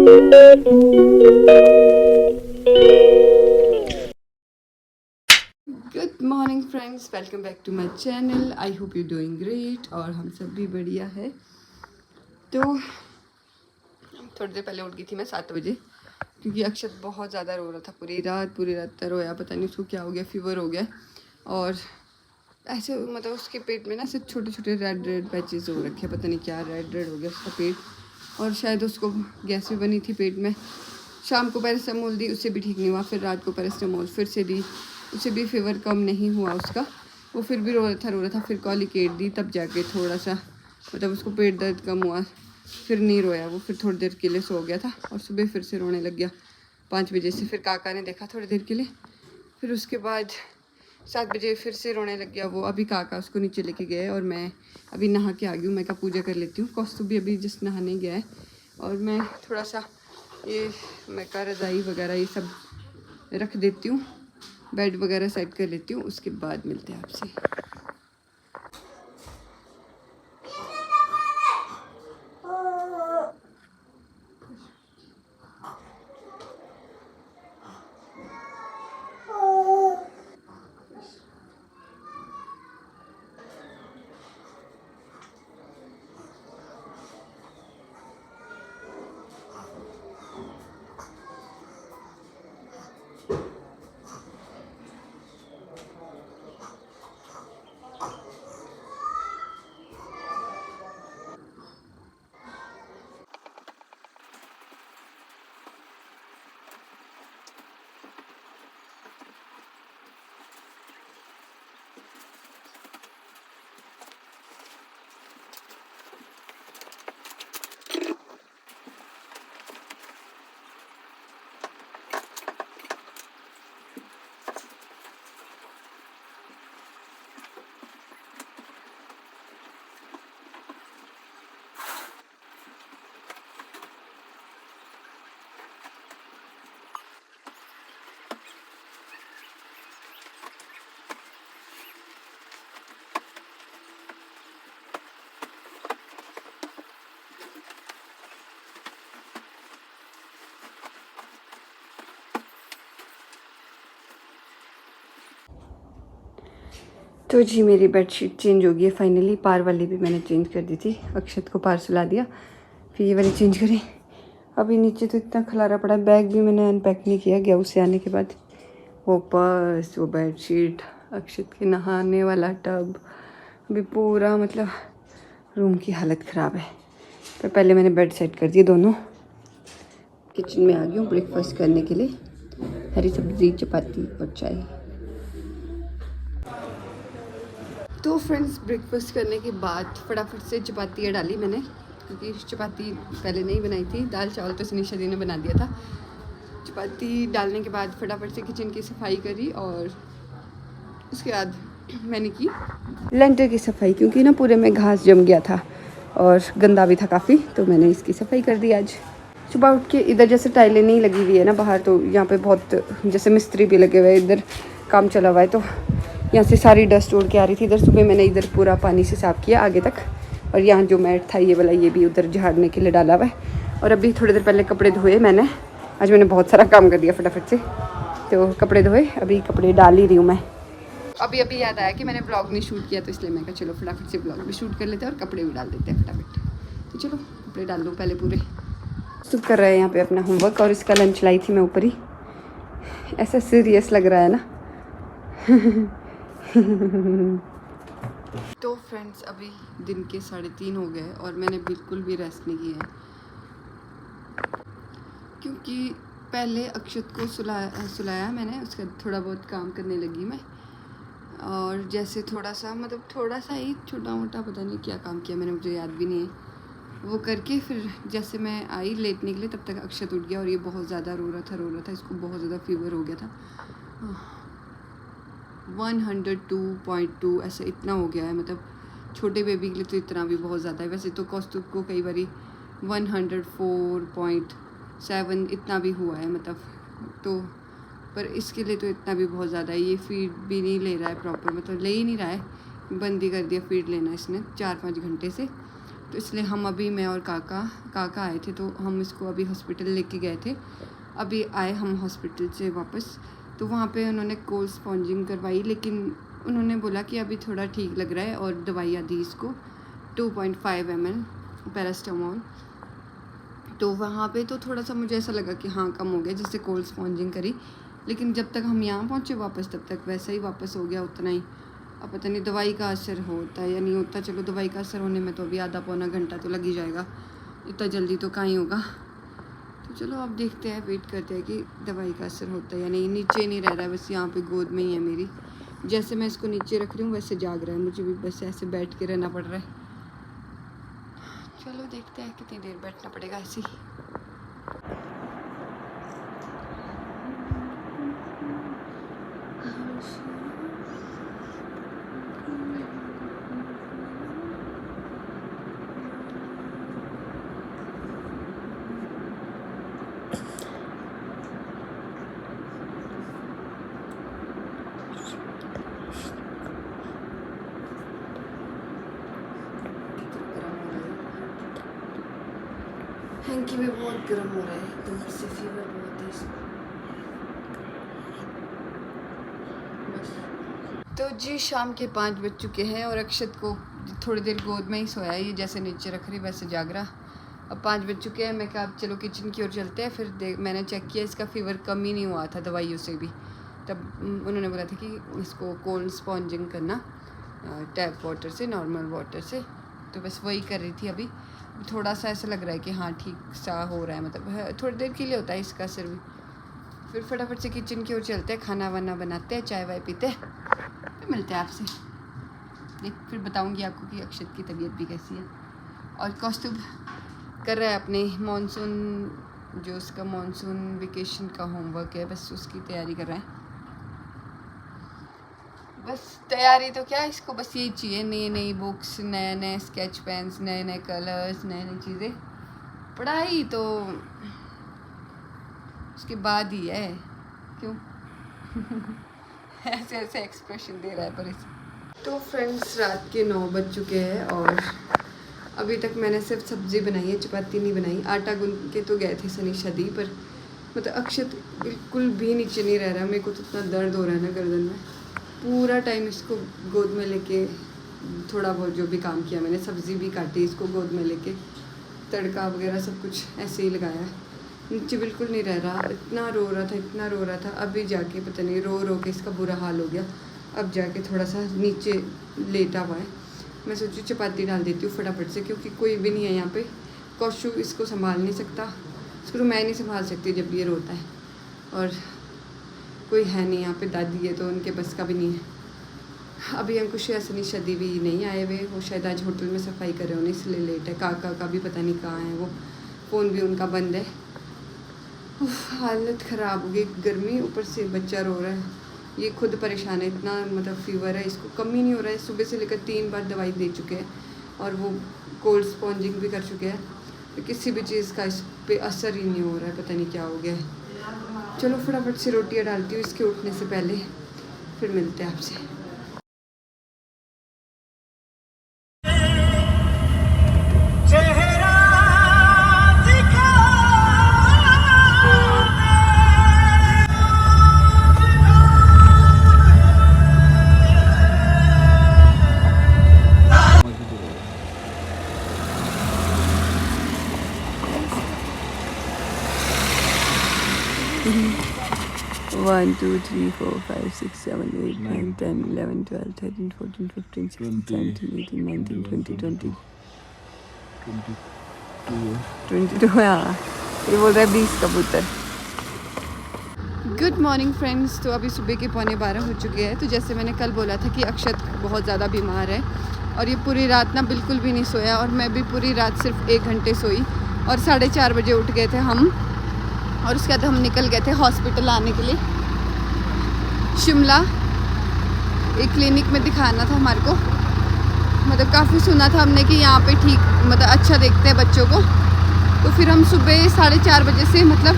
Good morning friends, welcome back to my channel. I hope you doing great. और हम सब भी बढ़िया है। तो थोड़ी देर पहले उठ गई थी मैं 7 बजे, क्योंकि अक्षत बहुत ज़्यादा रो रहा था। पूरी रात रोया, पता नहीं उसको क्या हो गया, फीवर हो गया। और ऐसे मतलब उसके पेट में ना सिर्फ छोटे छोटे रेड पैचेस हो रखे, पता नहीं क्या रेड हो गया उसका पेट। और शायद उसको गैस भी बनी थी पेट में। शाम को पैरासीटामोल दी, उससे भी ठीक नहीं हुआ। फिर रात को पैरासीटामोल फिर से दी, उससे भी फीवर कम नहीं हुआ उसका। वो फिर भी रो रहा था। फिर कॉलिकेट दी, तब जाके थोड़ा सा मतलब उसको पेट दर्द कम हुआ। फिर नहीं रोया वो, फिर थोड़ी देर के लिए सो गया था। और सुबह फिर से रोने लग गया 5 बजे से। फिर काका ने देखा थोड़ी देर के लिए, फिर उसके बाद 7 बजे फिर से रोने लग गया वो। अभी काका उसको नीचे लेके गए और मैं अभी नहा के आ गई हूँ। मैं का पूजा कर लेती हूँ। कौस्तु भी अभी जस्ट नहाने गया है। और मैं थोड़ा सा ये मैं का रज़ाई वगैरह ये सब रख देती हूँ, बेड वगैरह सेट कर लेती हूँ। उसके बाद मिलते हैं आपसे। तो जी मेरी बेडशीट चेंज हो गई है फाइनली। पार वाली भी मैंने चेंज कर दी थी, अक्षत को पार सुला दिया, फिर ये वाली चेंज करी। अभी नीचे तो इतना खलारा पड़ा, बैग भी मैंने अनपैक नहीं किया गया उससे आने के बाद। वो पर्स, वो बेडशीट, अक्षत के नहाने वाला टब, अभी पूरा मतलब रूम की हालत ख़राब है। पर पहले मैंने बेड सेट कर दिए दोनों। किचन में आ गई हूँ ब्रेकफास्ट करने के लिए। हरी सब्ज़ी, चपाती और चाय। तो फ्रेंड्स, ब्रेकफास्ट करने के बाद फटाफट से चपातियाँ डाली मैंने, क्योंकि चपाती पहले नहीं बनाई थी। दाल चावल तो सुनिशा दी ने बना दिया था। चपाती डालने के बाद फटाफट से किचन की सफाई करी। और उसके बाद मैंने की लेंटर की सफाई, क्योंकि ना पूरे में घास जम गया था और गंदा भी था काफ़ी। तो मैंने इसकी सफाई कर दी आज सुबह उठ के। इधर जैसे टाइलें नहीं लगी हुई है ना बाहर, तो यहाँ पे बहुत जैसे मिस्त्री भी लगे हुए हैं, इधर काम चला हुआ है, तो यहाँ से सारी डस्ट उड़ के आ रही थी। इधर सुबह मैंने इधर पूरा पानी से साफ़ किया आगे तक। और यहाँ जो मैट था ये वाला, ये भी उधर झाड़ने के लिए डाला हुआ है। और अभी थोड़ी देर पहले कपड़े धोए मैंने। आज मैंने बहुत सारा काम कर दिया फटाफट से। तो कपड़े धोए, अभी कपड़े डाल ही रही हूँ मैं। अभी याद आया कि मैंने ब्लॉग नहीं शूट किया, तो इसलिए मैं कहा चलो फटाफट से ब्लॉग भी शूट कर लेते हैं और कपड़े भी डाल देते हैं फटाफट। तो चलो कपड़े डाल दूँ पहले पूरे। सब कर रहा है यहाँ पे अपना होमवर्क, और इसका लंच लाई थी मैं ऊपर ही। ऐसा सीरियस लग रहा है ना। तो फ्रेंड्स, अभी दिन के 3:30 हो गए और मैंने बिल्कुल भी रेस्ट नहीं किया है, क्योंकि पहले अक्षत को सुलाया मैंने। उसका थोड़ा बहुत काम करने लगी मैं। और जैसे थोड़ा सा ही छोटा मोटा, पता नहीं क्या काम किया मैंने, मुझे याद भी नहीं है। वो करके फिर जैसे मैं आई लेटने के लिए, तब तक अक्षत उठ गया। और ये बहुत ज़्यादा रो रहा था। इसको बहुत ज़्यादा फीवर हो गया था। 102.2 ऐसा इतना हो गया है। मतलब छोटे बेबी के लिए तो इतना भी बहुत ज़्यादा है। वैसे तो कौस्तुभ को कई बारी 104.7 इतना भी हुआ है, मतलब। तो पर इसके लिए तो इतना भी बहुत ज़्यादा है। ये फीड भी नहीं ले रहा है प्रॉपर, मतलब ले ही नहीं रहा है। बंद ही कर दिया फीड लेना इसने 4-5 घंटे से। तो इसलिए हम अभी मैं और काका आए थे, तो हम इसको अभी हॉस्पिटल लेके गए थे। अभी आए हम हॉस्पिटल से वापस, तो वहाँ पे उन्होंने कोल्ड स्पॉन्जिंग करवाई, लेकिन उन्होंने बोला कि अभी थोड़ा ठीक लग रहा है और दवाइयाँ दी इसको 2.5 ml पैरास्टामोल। तो वहाँ पे तो थोड़ा सा मुझे ऐसा लगा कि हाँ कम हो गया, जिससे कोल्ड स्पॉन्जिंग करी। लेकिन जब तक हम यहाँ पहुँचे वापस, तब तक वैसा ही वापस हो गया उतना ही। अब पता नहीं दवाई का असर होता है या नहीं होता। चलो दवाई का असर होने में तो अभी आधा पौना घंटा तो लग ही जाएगा, इतना जल्दी तो कहाँ ही होगा। तो चलो अब देखते हैं, वेट करते हैं कि दवाई का असर होता है या नहीं। नीचे नहीं रह रहा है, बस यहाँ पे गोद में ही है मेरी। जैसे मैं इसको नीचे रख रही हूँ वैसे जाग रहा है, मुझे भी बस ऐसे बैठ के रहना पड़ रहा है। चलो देखते हैं कितनी देर बैठना पड़ेगा ऐसे ही। हैंकी में बहुत गर्म हो रहा है, एकदम से फीवर बहुत है इसको। तो जी शाम के 5 बज चुके हैं और अक्षत को थोड़ी देर गोद में ही सोया है, ये जैसे नीचे रख रही वैसे जाग रहा। अब 5 बज चुके हैं, मैं कहा अब चलो किचन की ओर चलते हैं। फिर मैंने चेक किया, इसका फ़ीवर कम ही नहीं हुआ था दवाइयों से भी। तब उन्होंने बोला था कि इसको कोल्ड स्पॉन्जिंग करना टैप वाटर से, नॉर्मल वाटर से। तो बस वही कर रही थी अभी। थोड़ा सा ऐसा लग रहा है कि हाँ ठीक सा हो रहा है, मतलब थोड़ी देर के लिए होता है इसका असर भी। फिर फटाफट से किचन की ओर चलते हैं, खाना वाना बनाते हैं, चाय वाय पीते हैं, फिर मिलते हैं आपसे। फिर बताऊंगी आपको कि अक्षत की तबीयत भी कैसी है। और कौस्तुभ कर रहा है अपने मानसून, जो उसका मानसून वेकेशन का होमवर्क है, बस उसकी तैयारी कर रहा है। बस तैयारी तो क्या, इसको बस यही चाहिए, नई नई बुक्स, नए नए स्केच पेन्स, नए नए कलर्स, नई नई चीज़ें। पढ़ाई तो उसके बाद ही है, क्यों ऐसे ऐसे एक्सप्रेशन दे रहा है पर इसे। तो फ्रेंड्स रात के 9 बज चुके हैं और अभी तक मैंने सिर्फ सब्ज़ी बनाई है, चपाती नहीं बनाई। आटा गूंद के तो गए थे सनीशा दी, पर मतलब अक्षत बिल्कुल भी नीचे नहीं रह रहा। मेरे को तो इतना दर्द हो रहा है ना गर्दन में। पूरा टाइम इसको गोद में लेके थोड़ा बहुत जो भी काम किया मैंने, सब्ज़ी भी काटी, इसको गोद में लेके तड़का वगैरह सब कुछ ऐसे ही लगाया। नीचे बिल्कुल नहीं रह रहा, इतना रो रहा था, इतना रो रहा था। अभी जाके पता नहीं रो रो के इसका बुरा हाल हो गया। अब जाके थोड़ा सा नीचे लेटा हुआ है। मैं सोचूं चपाती डाल देती हूँ फटाफट से, क्योंकि कोई भी नहीं है यहाँ पे। कौशु इसको संभाल नहीं सकता, इसको तो मैं नहीं संभाल सकती जब ये रोता है। और कोई है नहीं यहाँ पे, दादी है तो उनके बस का भी नहीं है। अभी अंकुश या सनीशा दी भी नहीं आए हुए, वो शायद आज होटल में सफाई कर रहे होने, इसलिए लेट है। काका का भी पता नहीं कहाँ है वो, फ़ोन भी उनका बंद है। हालत ख़राब हो गई, गर्मी ऊपर से बच्चा रो रहा है। ये खुद परेशान है, इतना मतलब फ़ीवर है इसको, कम ही नहीं हो रहा है। सुबह से लेकर 3 बार दवाई दे चुके हैं और वो कोल्ड स्पॉन्जिंग भी कर चुके हैं, तो किसी भी चीज़ का इस पर असर ही नहीं हो रहा है, पता नहीं क्या हो गया है। चलो फटाफट से रोटियां डालती हूँ इसके उठने से पहले, फिर मिलते हैं आपसे। One, 2, 3, 4, 5, 6, 7, 8, 9, 10, 11, 12, 13, 14, 15, 16, 17, 18, 19, 20, 22 हाँ, ये बोल रहा है 20 कबूतर। Good morning friends. तो अभी सुबह के 11:15 हो चुके हैं। तो जैसे मैंने कल बोला था कि अक्षत बहुत ज़्यादा बीमार है और ये पूरी रात ना बिल्कुल भी नहीं सोया, और मैं भी पूरी रात सिर्फ 1 घंटे सोई और 4:30 बजे उठ गए थे हम। और उसके बाद हम निकल गए थे हॉस्पिटल आने के लिए, शिमला। एक क्लिनिक में दिखाना था हमारे को, मतलब काफ़ी सुना था हमने कि यहाँ पे ठीक मतलब अच्छा देखते हैं बच्चों को। तो फिर हम सुबह 4:30 बजे से, मतलब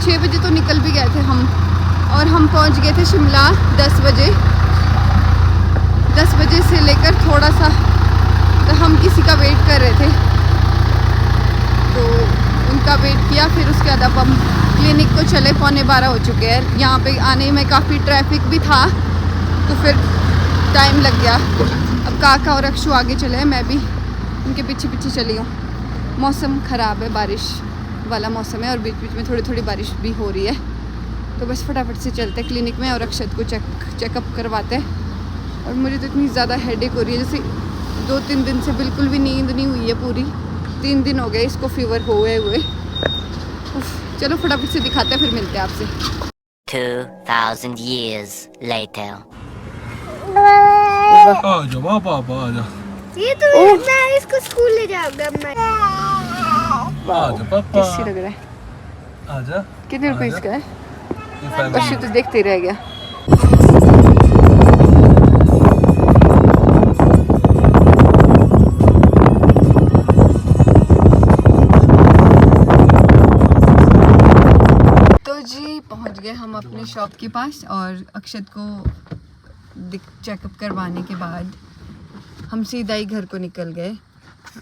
6 बजे तो निकल भी गए थे हम, और हम पहुँच गए थे शिमला 10 बजे। 10 बजे से लेकर थोड़ा सा तो हम किसी का वेट कर रहे थे। तो उनका वेट किया। फिर उसके बाद अब हम क्लिनिक को चले, 11:15 हो चुके हैं। यहाँ पे आने में काफ़ी ट्रैफिक भी था तो फिर टाइम लग गया। अब काका और अक्षु आगे चले हैं, मैं भी उनके पीछे पीछे चली हूँ। मौसम ख़राब है, बारिश वाला मौसम है और बीच बीच में थोड़ी थोड़ी बारिश भी हो रही है। तो बस फटाफट से चलते हैं क्लिनिक में और अक्षत को चेकअप करवाते हैं। और मुझे तो इतनी ज़्यादा हेडेक हो रही है, जैसे 2-3 दिन से बिल्कुल भी नींद नहीं हुई है पूरी। 3 दिन हो गए इसको फीवर हुए हुए। चलो फटाफट से दिखाते हैं, फिर मिलते हैं आपसे। 2000 years later. आजा पापा आजा। ये तो मैं इसको स्कूल ले जाऊंगा मैं। आजा पापा। कैसी लग रहा है? आजा। कितने रुपए इसका है? ये 5 अक्षु तो देखते ही रह गया। तो जी पहुंच गए हम अपने शॉप के पास और अक्षत को चेकअप करवाने के बाद हम सीधा ही घर को निकल गए।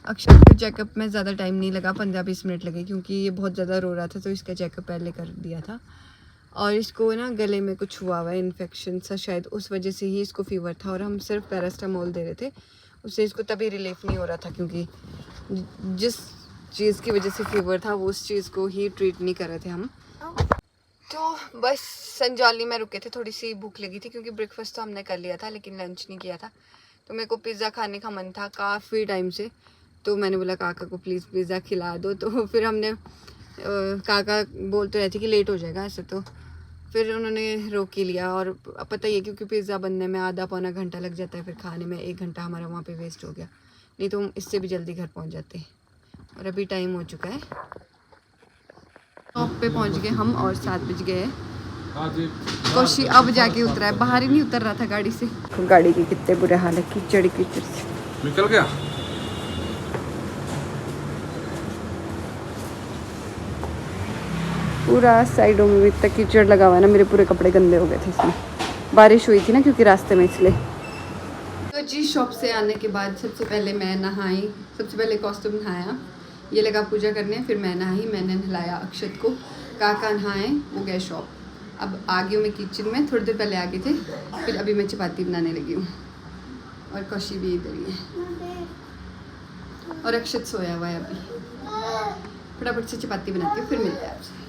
अक्षत के चेकअप में ज़्यादा टाइम नहीं लगा, 15-20 मिनट लगे क्योंकि ये बहुत ज़्यादा रो रहा था तो इसका चेकअप पहले कर दिया था। और इसको ना गले में कुछ हुआ हुआ है, इन्फेक्शन सा शायद, उस वजह से ही इसको फीवर था। और हम सिर्फ पैरास्टामोल दे रहे थे, उससे इसको तभी रिलीफ नहीं हो रहा था क्योंकि जिस चीज़ की वजह से फीवर था वो उस चीज़ को ही ट्रीट नहीं कर रहे थे हम। तो बस संजौली में रुके थे, थोड़ी सी भूख लगी थी क्योंकि ब्रेकफास्ट तो हमने कर लिया था लेकिन लंच नहीं किया था। तो मेरे को पिज़्ज़ा खाने का मन था काफ़ी टाइम से, तो मैंने बोला काका को प्लीज़ पिज़्ज़ा खिला दो। तो फिर हमने काका बोलते रहते कि लेट हो जाएगा ऐसे, तो फिर उन्होंने रोक ही लिया। और पता ही है क्योंकि पिज़्ज़ा बनने में आधा-पौना घंटा लग जाता है, फिर खाने में 1 घंटा हमारा वहाँ पे वेस्ट हो गया, नहीं तो हम इससे भी जल्दी घर पहुँच जाते। और अभी टाइम हो चुका है, शॉप पे पहुँच गए हम और 7 बज गए। कोशी अब जाके उतरा है, बाहर ही नहीं उतर रहा था गाड़ी से। गाड़ी की कितने बुरे हाल है, कीचड़ कीचड़ से निकल गया। पूरा साइडों में भी इतना कीचड़ लगा हुआ है ना, मेरे पूरे कपड़े गंदे हो गए थे इसमें, बारिश हुई थी ना क्योंकि रास्ते में, इसलिए। तो जी शॉप से आने के बाद सबसे पहले मैं नहाई, सबसे पहले कॉस्ट्यूम नहाया, ये लगा पूजा करने, फिर मैं नहाई, मैंने नहलाया अक्षत को, काका नहाए, वो गए शॉप। अब आ गई हूँ मैं किचन में, थोड़ी देर पहले आ गए थे, फिर अभी मैं चपाती बनाने लगी हूँ और कौशी भी इधर ही है और अक्षत सोया हुआ है अभी। फटाफट से चपाती बनाती हूँ, फिर मिलते हैं आपसे।